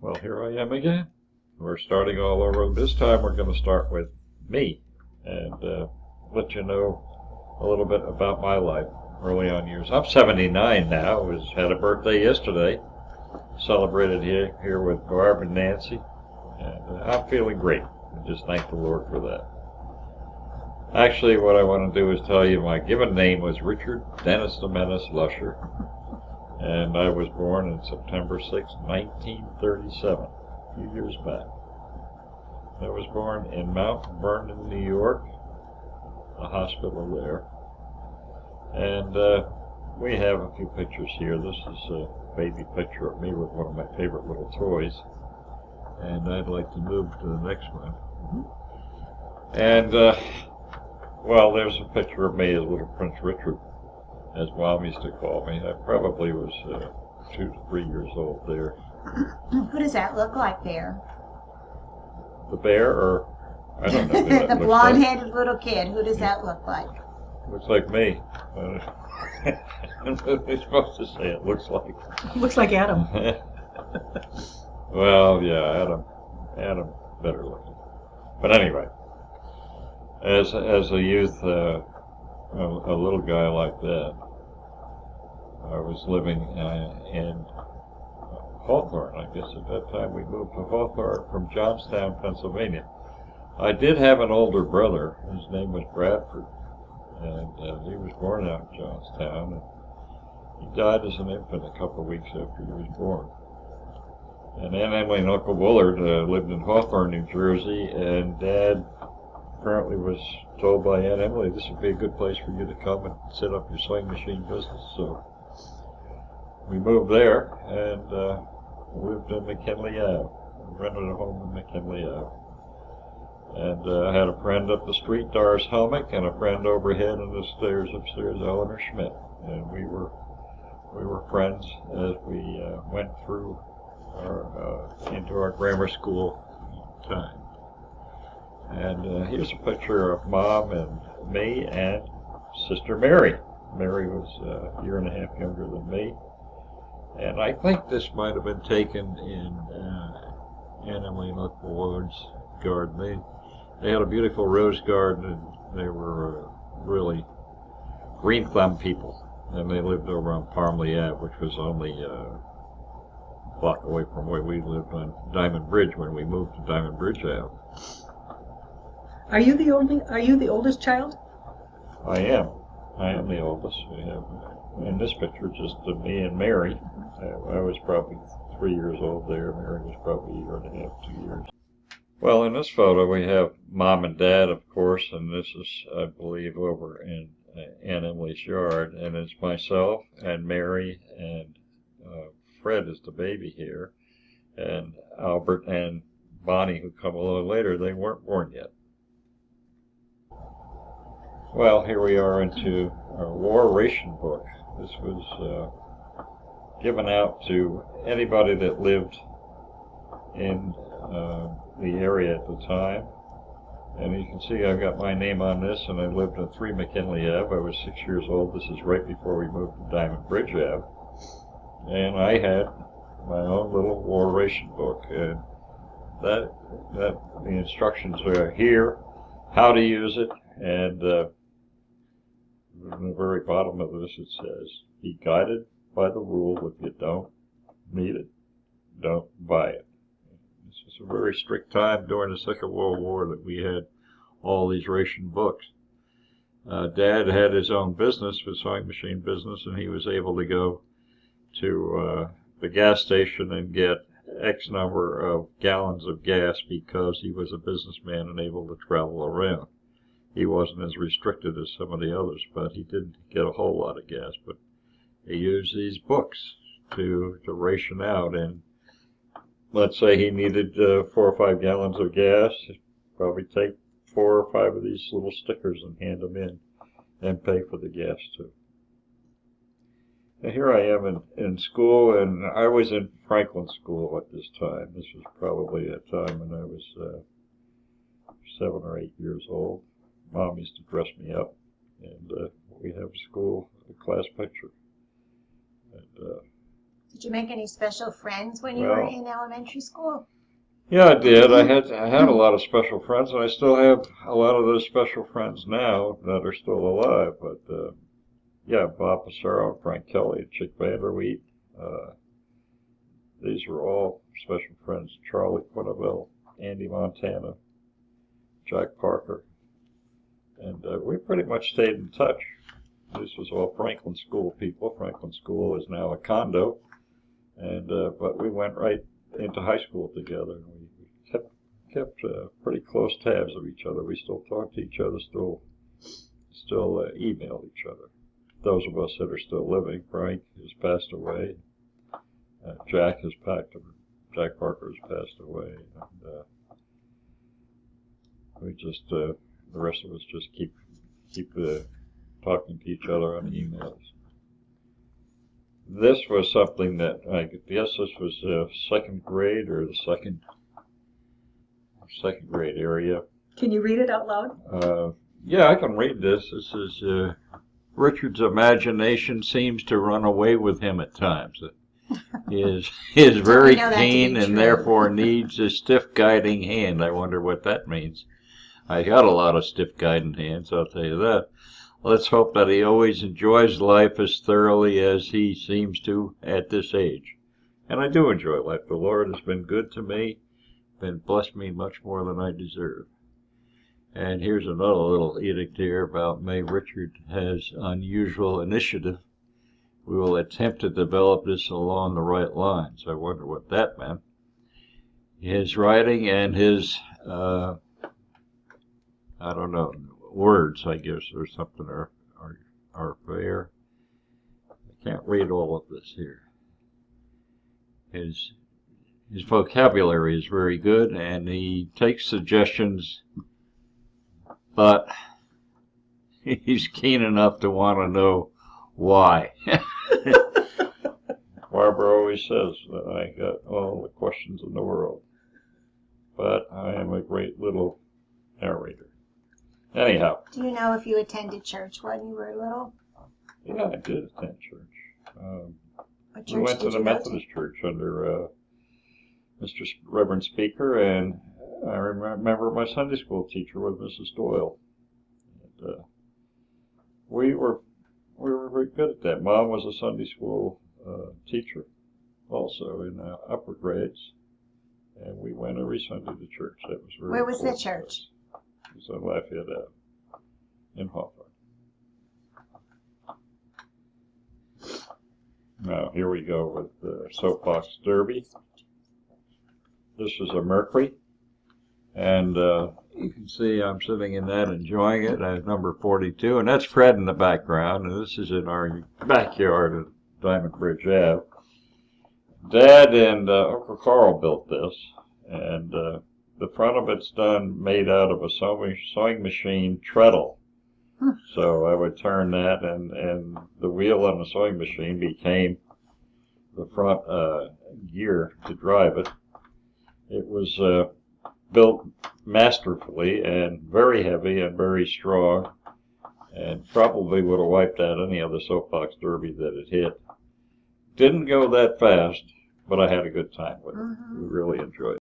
Well, here I am again. We're starting all over. This time we're going to start with me and let you know a little bit about my life early on years. I'm 79 now. Had a birthday yesterday. Celebrated here with Barb and Nancy. And I'm feeling great. I just thank the Lord for that. Actually, what I want to do is tell you my given name was Richard Dennis the Menace Luscher. And I was born on September 6, 1937, a few years back. I was born in Mount Vernon, New York, a hospital there. And we have a few pictures here. This is a baby picture of me with one of my favorite little toys. And I'd like to move to the next one. And, well, there's a picture of me as little Prince Richard, as Mom used to call me. I probably was 2 to 3 years old there. Who does that look like there? The bear, or I don't know. Who that The looks blonde-headed like. little kid. Who does that look like? Looks like me. I'm supposed to say it looks like. Looks like Adam. Well, yeah, Adam better looking. But anyway, as a youth, a little guy like that, I was living in Hawthorne. I guess at that time we moved to Hawthorne from Johnstown, Pennsylvania. I did have an older brother. His name was Bradford, and he was born out in Johnstown. And he died as an infant a couple of weeks after he was born. And Aunt Emily and Uncle Willard lived in Hawthorne, New Jersey, and Dad apparently was told by Aunt Emily this would be a good place for you to come and set up your sewing machine business. So we moved there and lived in McKinley Ave. Rented a home in McKinley Ave. And I had a friend up the street, Doris Helmick, and a friend overhead in the stairs upstairs, Eleanor Schmidt. And we were friends as we went through into our grammar school time. And here's a picture of Mom and me and Sister Mary. Mary was a year and a half younger than me. And I think this might have been taken in Aunt Emily and Uncle Willard's garden. They had a beautiful rose garden, and they were really green thumb people. And they lived over on Parmley Ave, which was only a block away from where we lived on Diamond Bridge when we moved to Diamond Bridge Ave. Are you the oldest child? I am. I am the oldest. We have in this picture just me and Mary. I was probably 3 years old there. Mary was probably a year and a half, 2 years. Well, in this photo we have Mom and Dad, of course, and this is, I believe, over in Aunt Emily's yard, and it's myself and Mary and Fred is the baby here, and Albert and Bonnie, who come along later. They weren't born yet. Well, here we are into our war ration book. This was given out to anybody that lived in the area at the time. And you can see I've got my name on this, and I lived at 3 McKinley Ave. I was 6 years old. This is right before we moved to Diamond Bridge Ave. And I had my own little war ration book, and that the instructions are here, how to use it, and in the very bottom of this it says, be guided by the rule: if you don't need it, don't buy it. This was a very strict time during the Second World War that we had all these ration books. Dad had his own business, his sewing machine business, and he was able to go to the gas station and get X number of gallons of gas because he was a businessman and able to travel around. He wasn't as restricted as some of the others, but he didn't get a whole lot of gas. But he used these books to ration out, and let's say he needed 4 or 5 gallons of gas, he'd probably take 4 or 5 of these little stickers and hand them in and pay for the gas too. And here I am in school, and I was in Franklin School at this time. This was probably a time when I was 7 or 8 years old. Mom used to dress me up, and we have a class picture. And Did you make any special friends when you were Well, in elementary school? yeah, I did. I had a lot of special friends, and I still have a lot of those special friends now that are still alive. But yeah, Bob Passaro, Frank Kelly, Chick Vanderweet. These were all special friends. Charlie Quenneville, Andy Montana, Jack Parker, and we pretty much stayed in touch. This was all Franklin School people. Franklin School is now a condo, and but we went right into high school together. We kept pretty close tabs of each other. We still talk to each other, still email each other. Those of us that are still living. Frank has passed away. Jack Parker has passed away, and we just the rest of us just keep talking to each other on emails. This was something that I guess this was second grade or the second grade area. Can you read it out loud? Yeah, I can read this. This is Richard's imagination seems to run away with him at times. He is very know that to be keen and true. therefore needs a stiff guiding hand. I wonder what that means. I got a lot of stiff guiding hands, I'll tell you that. Let's hope that he always enjoys life as thoroughly as he seems to at this age. And I do enjoy life. The Lord has been good to me, blessed me much more than I deserve. And here's another little edict here about May Richard has unusual initiative. We will attempt to develop this along the right lines. I wonder what that meant. His writing and his, I don't know, words, I guess, or something are fair. I can't read all of this here. His vocabulary is very good, and he takes suggestions, but he's keen enough to want to know why. Barbara always says that I got all the questions in the world, but I am a great little narrator. Anyhow. Do you know if you attended church when you were little? Yeah, I did attend church. What We church went to did the you go Methodist church under Mr. Reverend Speaker, and I remember my Sunday school teacher was Mrs. Doyle. And, we were very good at that. Mom was a Sunday school teacher also in upper grades, and we went every Sunday to church. That was very Where was the important to church? us. It was on Lafayette Ave in Hawthorne. Now, here we go with the Soapbox Derby. This is a Mercury, and you can see I'm sitting in that enjoying it. I have number 42, and that's Fred in the background, and this is in our backyard at Diamond Bridge Ave. Dad and Uncle Carl built this, and the front of it's made out of a sewing machine treadle. So I would turn that, and the wheel on the sewing machine became the front gear to drive it. It was built masterfully and very heavy and very strong, and probably would have wiped out any other soapbox derby that it hit. Didn't go that fast, but I had a good time with it. We really enjoyed it.